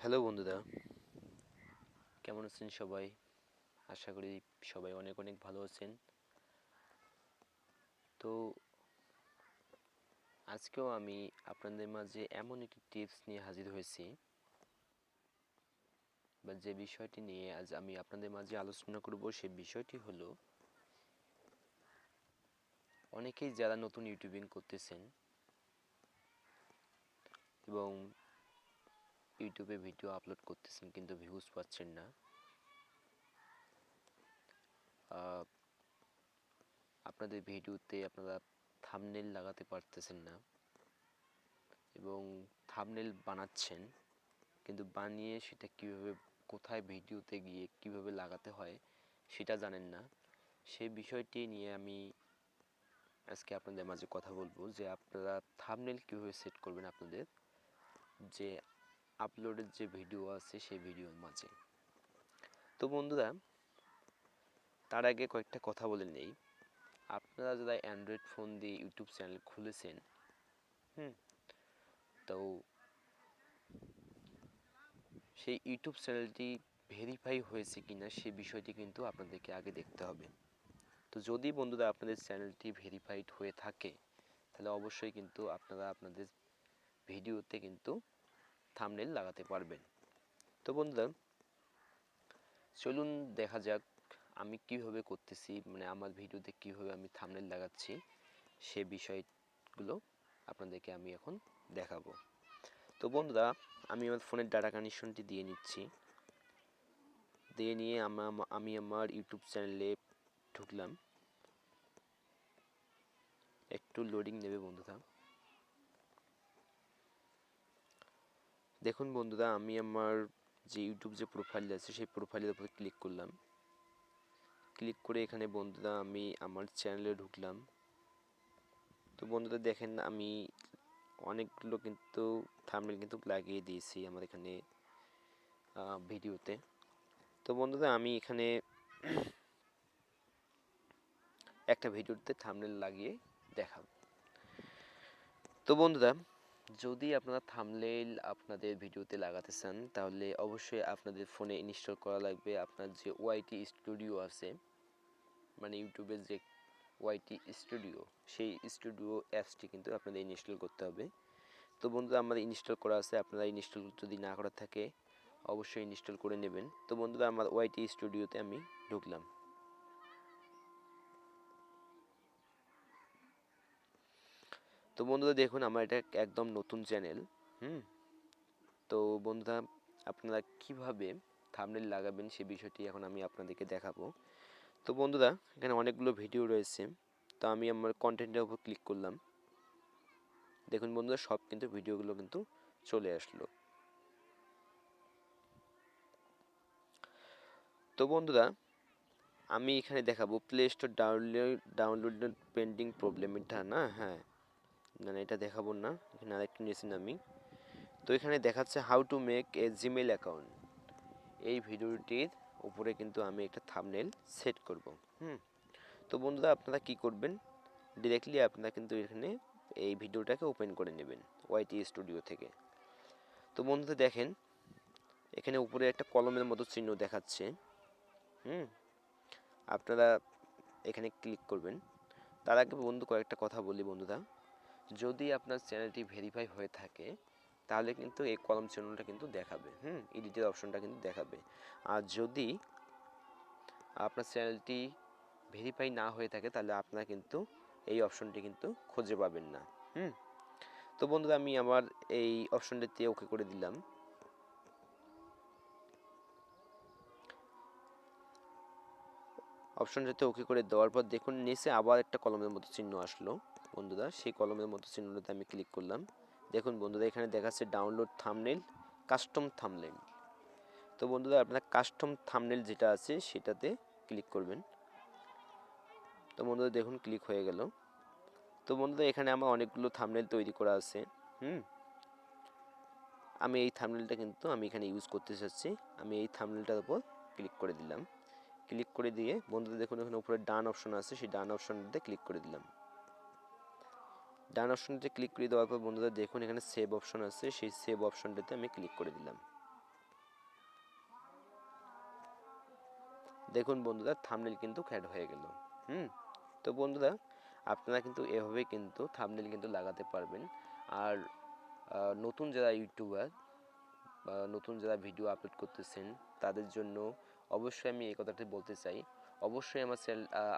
Hello বন্ধুরা, কেমন আছেন সবাই? আশা করি সবাই অনেক অনেক ভালো আছেন। তো আজকেও আমি আপনাদের মাঝে এমন একটি টিপস নিয়ে হাজির হয়েছি, বা যে বিষয়টি নিয়ে আজ আমি আপনাদের মাঝে আলোচনা করব সে বিষয়টি হলো, অনেকেই যারা নতুন ইউটিউবিং করতেছেন এবং ইউটিউবে ভিডিও আপলোড করতেছেন কিন্তু ভিউজ পাচ্ছেন না। আপনাদের ভিডিওতে আপনারা থাম্বনেল লাগাতে পারতেছেন না এবং থাম্বনেল বানাচ্ছেন কিন্তু বানিয়ে সেটা কীভাবে, কোথায় ভিডিওতে গিয়ে কিভাবে লাগাতে হয় সেটা জানেন না। সেই বিষয়টি নিয়ে আমি আজকে আপনাদের মাঝে কথা বলবো, যে আপনারা থাম্বনেল কীভাবে সেট করবেন আপনাদের যে আপলোডের যে ভিডিও আছে সেই ভিডিওর মাঝে। তো বন্ধুরা, তার আগে কয়েকটা কথা বলে নেই। আপনারা যারা অ্যান্ড্রয়েড ফোন দিয়ে ইউটিউব চ্যানেল খুলেছেন, তো সেই ইউটিউব চ্যানেলটি ভেরিফাই হয়েছে কিনা সে বিষয়টি কিন্তু আপনাদেরকে আগে দেখতে হবে। তো যদি বন্ধুরা আপনাদের চ্যানেলটি ভেরিফাইড হয়ে থাকে তাহলে অবশ্যই কিন্তু আপনারা আপনাদের ভিডিওতে কিন্তু থাম্বনেল লাগাতে পারবেন। তো বন্ধুরা, চলুন দেখা যাক আমি কিভাবে করতেছি, মানে আমার ভিডিওতে কিভাবে আমি থাম্বনেল লাগাচ্ছি সে বিষয়গুলো আপনাদেরকে আমি এখন দেখাবো। তো বন্ধুরা, আমি আমার ফোনের ডাটা কানেকশনটি দিয়ে নিচ্ছি। দিয়ে নিয়ে আমি আমার ইউটিউব চ্যানেলে ঢুকলাম। একটু লোডিং নেবে বন্ধুরা। দেখুন বন্ধুরা, আমি আমার যে ইউটিউব যে প্রোফাইল আছে সেই প্রোফাইলের উপর ক্লিক করলাম। ক্লিক করে এখানে বন্ধুরা আমি আমার চ্যানেলে ঢুকলাম। তো বন্ধুরা দেখেন, আমি অনেকগুলো কিন্তু থাম্বনেল কিন্তু লাগিয়ে দিয়েছি আমার এখানে ভিডিওতে। তো বন্ধুরা, আমি এখানে একটা ভিডিওতে থাম্বনেল লাগিয়ে দেখাবো। তো বন্ধুরা, যদি আপনারা থাম্বনেল আপনাদের ভিডিওতে লাগাতে চান তাহলে অবশ্যই আপনাদের ফোনে ইনস্টল করা লাগবে আপনার যে ওয়াইটি স্টুডিও আছে, মানে ইউটিউবের যে ওয়াইটি স্টুডিও, সেই স্টুডিও অ্যাপসটি কিন্তু আপনাদের ইনস্টল করতে হবে। তো বন্ধুরা, আমাদের ইনস্টল করা আছে, আপনারা ইনস্টল যদি না করা থাকে অবশ্যই ইনস্টল করে নেবেন। তো বন্ধুরা, আমার ওয়াইটি স্টুডিওতে আমি ঢুকলাম। তো বন্ধুরা দেখুন, আমার এটা একদম নতুন চ্যানেল। তো বন্ধুরা, আপনারা কিভাবে থাম্বনেল লাগাবেন সে বিষয়টি এখন আমি আপনাদেরকে দেখাবো। তো বন্ধুরা, এখানে অনেকগুলো ভিডিও রয়েছে। তো আমি আমার কন্টেন্টের উপর ক্লিক করলাম। দেখুন বন্ধুরা, সব কিন্তু ভিডিওগুলো কিন্তু চলে আসলো। তো বন্ধুরা, আমি এখানে দেখাবো play store download pending problem, এটা না? হ্যাঁ, না এটা দেখাবো না, এখানে আরেকটু নিয়েছি আমি। তো এখানে দেখাচ্ছে how to make a Gmail account. এই ভিডিওটির উপরে কিন্তু আমি একটা থাম্বনেল সেট করব। তো বন্ধুরা, আপনারা কি করবেন, ডিরেক্টলি আপনারা কিন্তু এখানে এই ভিডিওটাকে ওপেন করে নেবেন ওয়াইটি স্টুডিও থেকে। তো বন্ধুরা দেখেন, এখানে উপরে একটা কলমের মতো চিহ্ন দেখাচ্ছে। আপনারা এখানে ক্লিক করবেন। তার আগে বন্ধু কয়েকটা কথা বলি বন্ধুরা, যদি আপনার চ্যানেলটি ভেরিফাই হয়ে থাকে তাহলে কিন্তু এই কলম চিহ্নটা কিন্তু দেখাবে, এডিটের অপশনটা কিন্তু দেখাবে। আর যদি আপনার চ্যানেলটি ভেরিফাই না হয়ে থাকে তাহলে আপনারা কিন্তু এই অপশনটি কিন্তু খুঁজে পাবেন না। তো বন্ধুরা, আমি আমার এই অপশনটিতে ওকে করে দিলাম। অপশনটাতে ওকে করে দেওয়ার পর দেখুন নিচে আবার একটা কলমের মতো চিহ্ন আসলো বন্ধুরা। সেই কলমের মতো চিহ্নটাতে আমি ক্লিক করলাম। দেখুন বন্ধুরা, এখানে দেখাচ্ছে ডাউনলোড থাম্বনেল, কাস্টম থাম্বনেল। তো বন্ধুরা, আপনার কাস্টম থাম্বনেল যেটা আছে সেটাতে ক্লিক করবেন। তো বন্ধুরা দেখুন, ক্লিক হয়ে গেল। তো বন্ধুরা, এখানে আমার অনেকগুলো থাম্বনেল তৈরি করা আছে। আমি এই থাম্বনেলটা কিন্তু আমি এখানে ইউজ করতে চাচ্ছি। আমি এই থাম্বনেলটার উপর ক্লিক করে দিলাম। ক্লিক করে দিয়ে বন্ধুরা দেখুন, এখানে উপরে ডান অপশন আছে, সেই ডান অপশনটাতে ক্লিক করে দিলাম। ডান অপশনটাতে ক্লিক করে দেওয়ার পর বন্ধুরা দেখুন, এখানে সেভ অপশন আছে, সেই সেভ অপশনটাতে আমি ক্লিক করে দিলাম। দেখুন বন্ধুরা থাম্বনেল কিন্তু অ্যাড হয়ে গেল। তো বন্ধুরা আপনারা কিন্তু এভাবে কিন্তু থাম্বনেল কিন্তু লাগাতে পারবেন। আর নতুন যারা ইউটিউবার বা নতুন যারা ভিডিও আপলোড করতেছেন তাদের জন্য অবশ্যই আমি এই কথাটি বলতে চাই, অবশ্যই আমার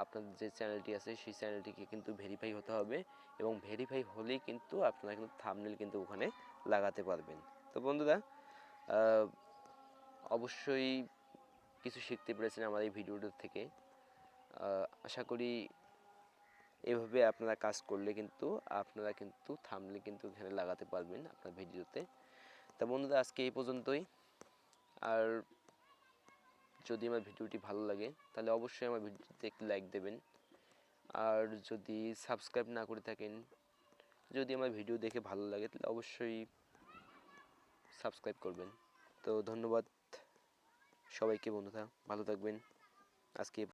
আপনাদের যে চ্যানেলটি আছে সেই চ্যানেলটিকে কিন্তু ভেরিফাই হতে হবে, এবং ভেরিফাই হলেই কিন্তু আপনারা কিন্তু থাম্বনেল কিন্তু ওখানে লাগাতে পারবেন। তো বন্ধুরা অবশ্যই কিছু শিখতে পেরেছেন আমার এই ভিডিওটা থেকে। আশা করি এভাবে আপনারা কাজ করলে কিন্তু আপনারা কিন্তু থাম্বনেল কিন্তু এখানে লাগাতে পারবেন আপনার ভিডিওতে। তা বন্ধুরা আজকে এই পর্যন্তই। আর যদি আমার ভিডিওটি ভালো লাগে তাহলে অবশ্যই আমার ভিডিওতে একটি লাইক দেবেন। আর যদি সাবস্ক্রাইব না করে থাকেন, যদি আমার ভিডিও দেখে ভালো লাগে তাহলে অবশ্যই সাবস্ক্রাইব করবেন। তো ধন্যবাদ সবাইকে বন্ধুরা, ভালো থাকবেন আজকে।